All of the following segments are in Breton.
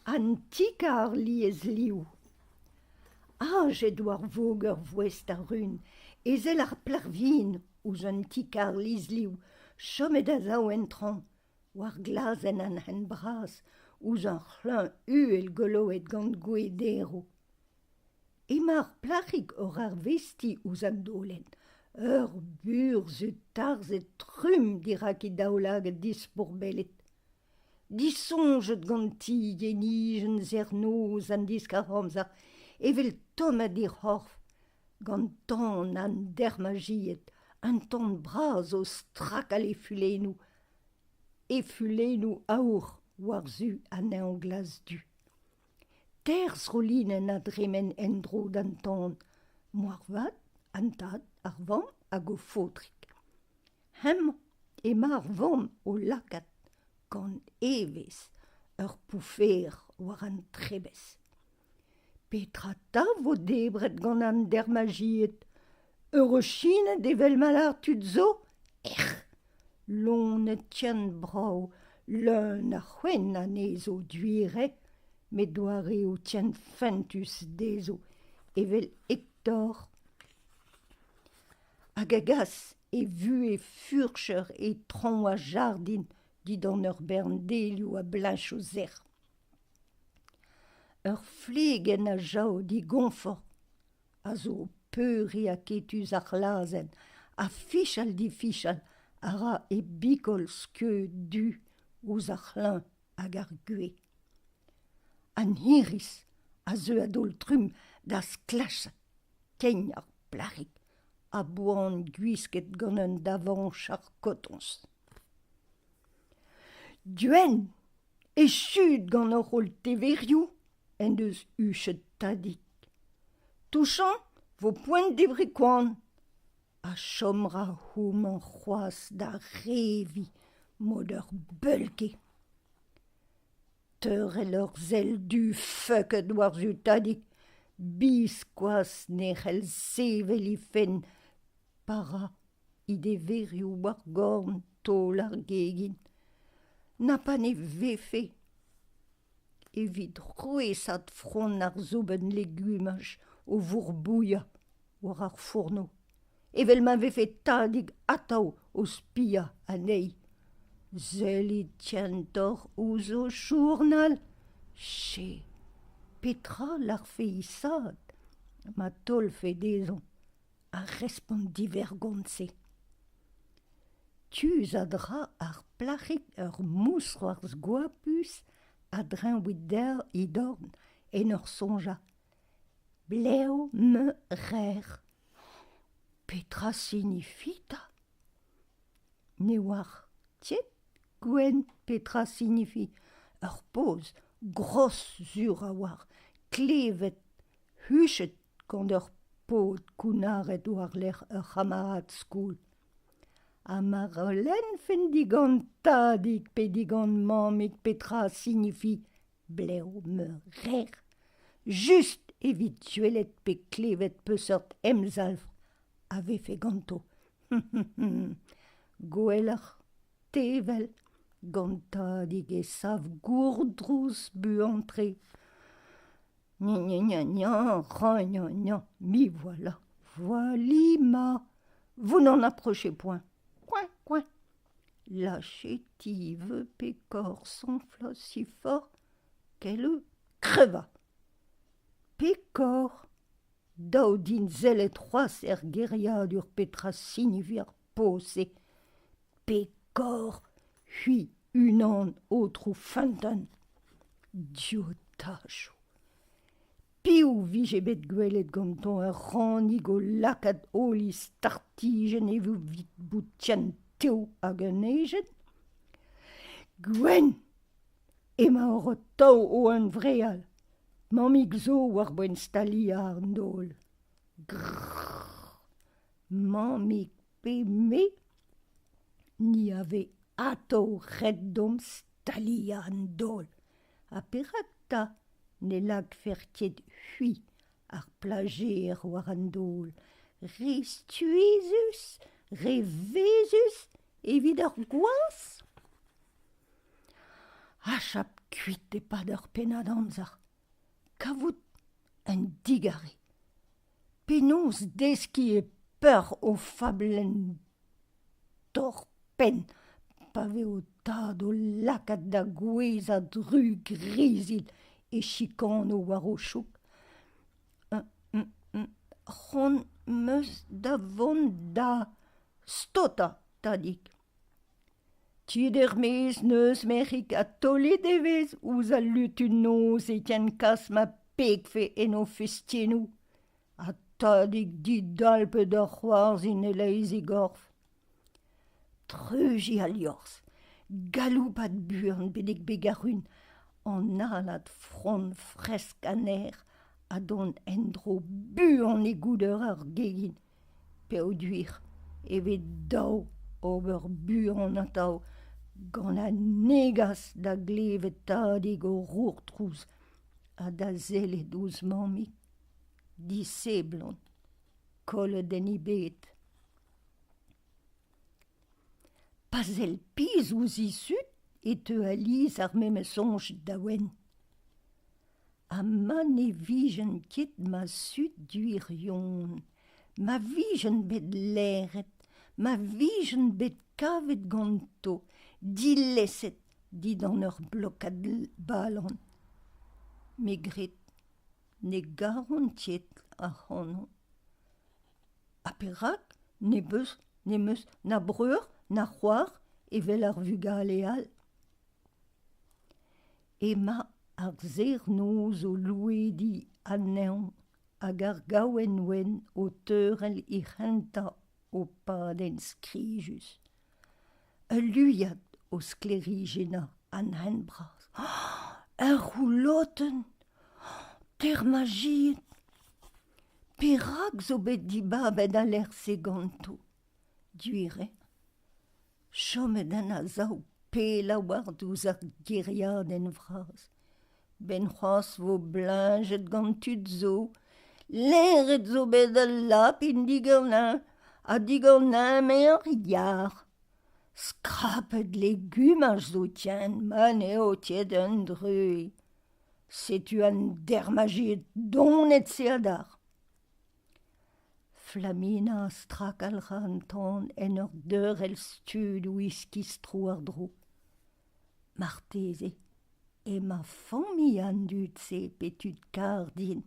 Antikar lies liou. J'ai doar voger voest ar run, ezel ar plarvin, ouz antikar lies liou, chomet a zao entran, war glazen an hen bras, ouz an c'hlin el goloet gant gouedero. Mar plarik or ar vesti ouz an dolen, ur bur zut tarzet trum dirak daolag dispourbelet. Disonjet ganti yenijen zernoz an diskaromza, evel tom a dir horf, gantan an dermagiet, un ton bras o strak al efulenou aour war zu an ean glas du. Terz rolinen a dremen endro d'an ton, moarvat, an tad, ar vam hag o fotrik. Hem mar vam o lakat, gant evez, ur poufer war an trebez. Petra ta vo debret gant an dermagiet, ur chine devel malar tud zo, lonet tian brau, leun a c'hwen an ezo duire, met doare o tian fentus dezo, evel Hector. Hag agas e vu e furcher e tron a jardin, dit an ur bern delioù a blanch o zer. Ur flegen a jao di gonfor, a zo peuri a ketus ar lazen, a fichal di fichal, a ra e bikol skeu du ouz ar c'hlin hag ar gwe. An iris a zeu a dol trum da sklash kegn ar plarik, a boan gwisket gant un davanch ar kotons. Duen e chud gant ur rol teverioù en deus huchet tadik. Touchant vo poent debrikoan, a chomra houman c'hoaz da revi mod ur beulke. Teurel ur zel du fucket war zu tadik, biskoaz ne c'hell sevel I fen, para I deverioù war gorn tol ar gegin. Na pa ne vefe. Evit rouesat front ar zouben legumaj o vourbouia war ar fourneau. Evel ma vefe tadig atav o spia anei. Zelit tientor ouz o journal. Che, petra l'ar feisad, ma tol fe dezon, a respond divergonse. Tuz a dra ar plarik ur mousroars goapus a drin widder I dorn en ur sonja. Bleo me rer. Petra signifita? Ne war tiet gwen petra signifi. Ur poz gros sur a war, klevet, huchet gant ur pod kounaret war l'er ur camarad skoul. A Marlen fen digant tadik pe digant mamik petra signifi bleo me rer. Just evit tuelet pe klevet peusert emzalf a vefe ganto. Gweler tevel gant tadik e sav gourdrous buantre. Gna, mi voilà, voilima. Vous n'en approchez point. Coin. La chétive pécor s'enfla si fort qu'elle creva. Pécor, daudin zelet c'hoaz guériad ur petra signifiar pose. Pécor, hui unan autre fantan. Diotacho. Piou vijebet gwelet ganton ur rannig o lakad oli startijen e vu vit boutian teo hag un ejen. Gwen, ema ur tau o un vreal, mamik zo war boen stali ar ndol. Grrrr, mamik pe me, ni ave ato reddom stali ar ndol. A perakta, ne lag fertiet hui ar plager war an dol. Restuezus, revezus, evit ar gouaz. Achap kuit pas d'ur penad amzer. Kavout un digare. Penaos deski e peur o fablen torpen, pa veo tad o lakat da gwez a dru grizil e chikan o war o chouk. Ron meus da vont da stota, tadik. Tider mez neus merik a tole devez ouz a lutu noz e tien kas ma peg fe eno festienou. A tadik di dalpe da c'hoarz in eleiz e gorf. Treuji a liorz, galoupat buan bedek begarun, an alat front fresk aner, a don endro buan e goudeur ar gegin. Pe o duir, evet daou ober buan ataou, gant a negas da glevet tadig o rourtrouz, a da zelet ouz mamik, di seblon, kolle den i bet. Pazel piz ouz isut e te aliz ar meme sonj da wen. A ma ne vijen ket ma sut duir yon, ma vijen bet leret, ma vijen bet kavet ganto, di leset di dan ur blokad balan. Me gret, ne garon tiet a c'hanon. A perak, ne meus na breur, na c'hoar, evel ar vugal e al. E ma ar zernoz o louedi a neon, hag ar gaouen wen o teurel i c'henta o paden skrijus. E luyad o sklerijena an henbraz. Ur rouloten, ter magiet. Perak zo bet dibabet a l'er se ganto. Duire. Chomet an a zaou pela war douz ar geriad en vraz. Ben c'hoaz vo blinjet gantud zo, leret zo bet a lap in digornañ, a digornañ me ar yar. Skrapet legumaj zo tien, man eo tiet un dreuil. Setu an dermagiet donet se adar. Flamina strak al rantan en ur deurel stud ou iskistro ar dro. Marteze, e ma fammi an dud se petud kardin.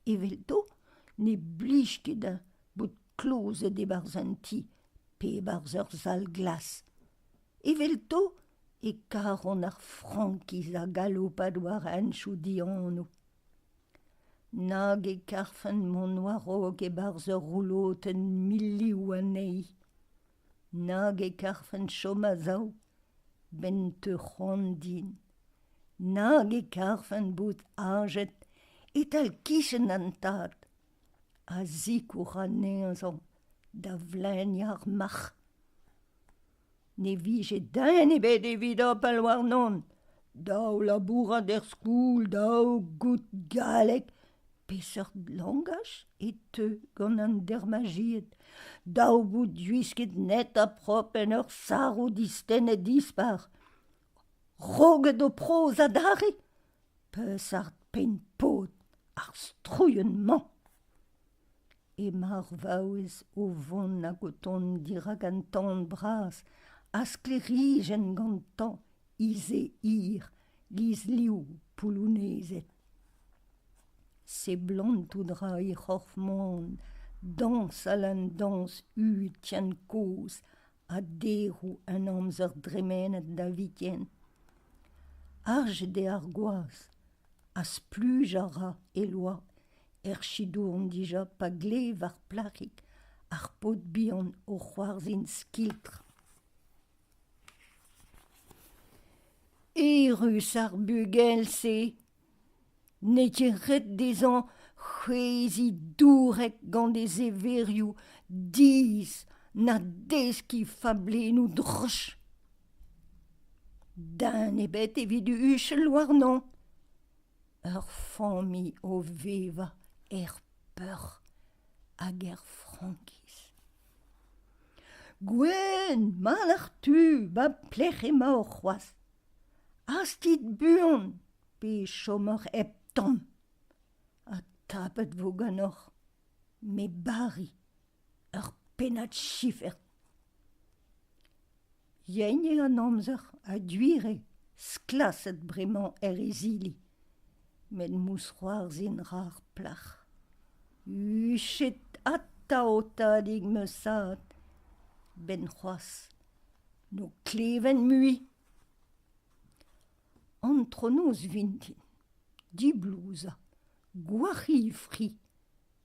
Evel do ne blij ket da bout kloze de barzanti, pe barzer zal glas. Evel do e karon ar frankiz a galopad war anchou diano. Nag e karfen mon warog e barzer rouloten miliou anei. Nag e karfen chomazao, ben te c'hondin. Nag e karfen bout ajet, et al kichen an tad. A zikour a neazan, da vlaeniar mach. Ne vije den e bet evit op al war non. Daou labourat der skoul, daou gout galek, peseur langaj et te gant an dermagiet. Daou bout duisket net a prop en ur sarou disten et dispar. Roget o proz a dare, peus ar pen pot, ar strouyenman. E mar vaouez o vont a goton dirag an tan bras, a sklerijen gantan, ize ir, liz liou poulounezet. Se blant ou dra e c'horfmont, dans al an dans ud tian koz, a derou an amzer dremenet da vitien. Arj de ar goaz, as pluj a ra e loa, chidourn dija pa glev ar plakik, ar pot bihan o c'hoarzhin skiltr. Erus ar bugel se, ne ket ret dezan c'hwezi dourek gant des everioù diz na deski fablenou droch. Dan ebet evit uchel war non. Ur fammi o veva peur hag frankiz. Gwen, mal ar tu, ba plech ema o c'hoaz. Astit buon, pe chomer eb tom. A tapet vo gannoc'h, me bari, ur pennad chifert. Yen an amzer a duire, sklaset bremañ ezili, met mousroar zin rar plach. Uchet ataotadig me sad, ben c'hoaz, no kleven mui. Antronoz vintin, di blouza, gwari fri,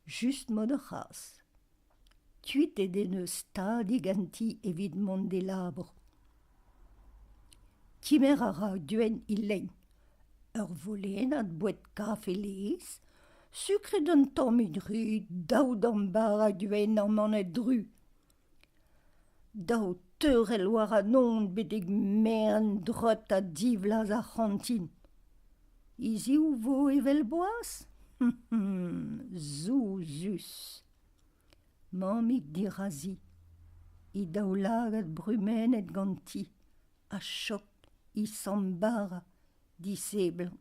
just mod ur c'haz. Tuit den eus stadig anti evit mont de labr. Timer a ra duen ilen, ur volenat boued kafe leez, sukret an tammig dru, daou d'an bar a duen an manet dru. Daou teurel war an on betek merenn drot a divlaz ar c'hantin. Iziou vo evel boaz? Zouzus. Mamik dirazi, I daoulagat brumenet ganti, a chok I sambara diseblant.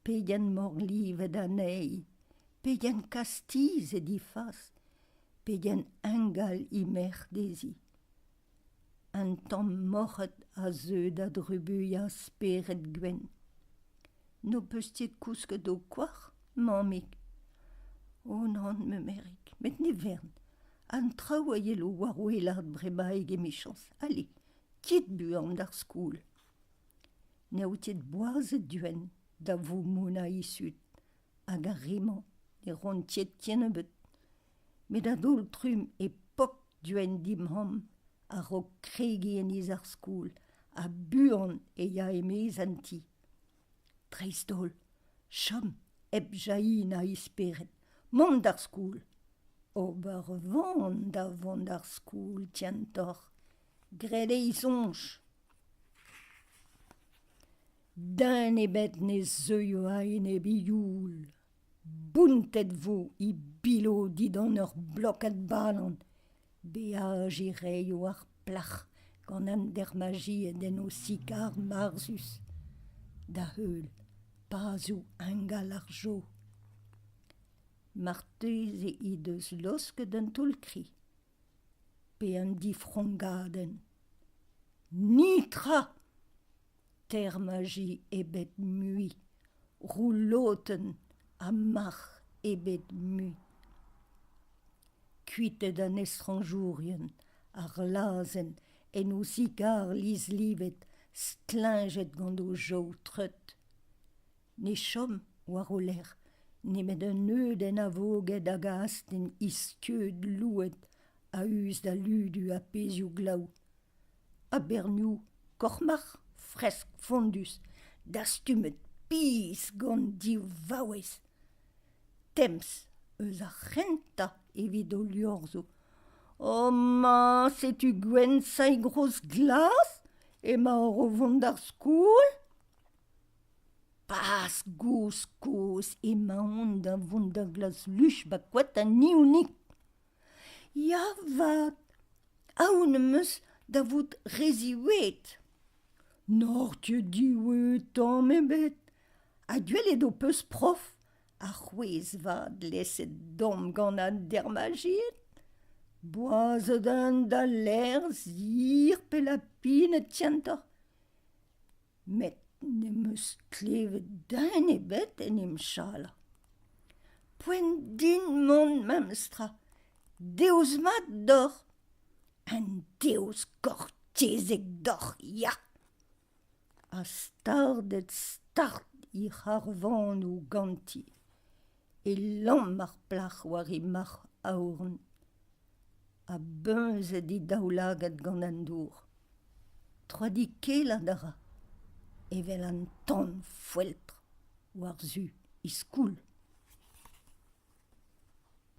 Pedian morlivet anei, pedian kastiz e di fas, pedian engal I merdezi. An tamm mochet a zeu da drubuia speret gwen. No peustit kousket o kwar, mamik. O nan me merik, met ne vern. An traoù a yelo war ouelard bremaig e mechans. Allez, ket buan d'ar skoul. Ne outet boazet duen da vo mouna isut, hag ar reman, ne rontiet tien ebet. Met a dol trum e pok duen dimham, a ro kregi en iz ar skoul, a buan e ya emez anti. Treiz dol, chom, eb jain a isperet, mont d'ar skoul. Ober vant da vant d'ar skoul, tientor, gret e sonj. Dan ebet ne zeuio haen e bioul. Buntet vo I bilo dit an ur blokat banan. Beaj I reio ar plach gant an dermagi den o sikar marzus. Da heul, pazou engal ar jo. Marteus I deus losket an tolkri. Pe an difrongaden. Nitra! Termagi ebet mui. Rouloten a mach ebet mui. Kuitet an estranjourien, ar lazen, en o sikar livet, stlinget gant o jo treut. Ne chom war o ler, ne met un euden a voget hag a asten iskeud louet a us da ludu a pezioù glaou. A bernioù, kormach, fresk fondus, da stumet pis gant div vaouez. Temps, eus a renta evit o liorzo. O ma, setu gwen sai gros glas? Ema ur o vont d'ar skoul? Pas gous kous ema on da vont d'ar glas luch ba kwet a niounik. Ya vat, aoun eus da vout reziwet. Nor tu diwet tamm ebet. A duelet o peus prof, a c'hwez vat leset dom gant a dermagiet. Boazet an da ler zir pe la pinet tientor. Met ne meus klevet dan ebet en em chala. Poent din mont mamstra, deus mat dor, an deus kortezek dor, ya. A stardet start I c'harvan o ganti, e lam mar plach war I mar aourn. A beunzet I daoulagat gant an dour. Troadi kel a dara, evel an tan foueltr war zu I skoul.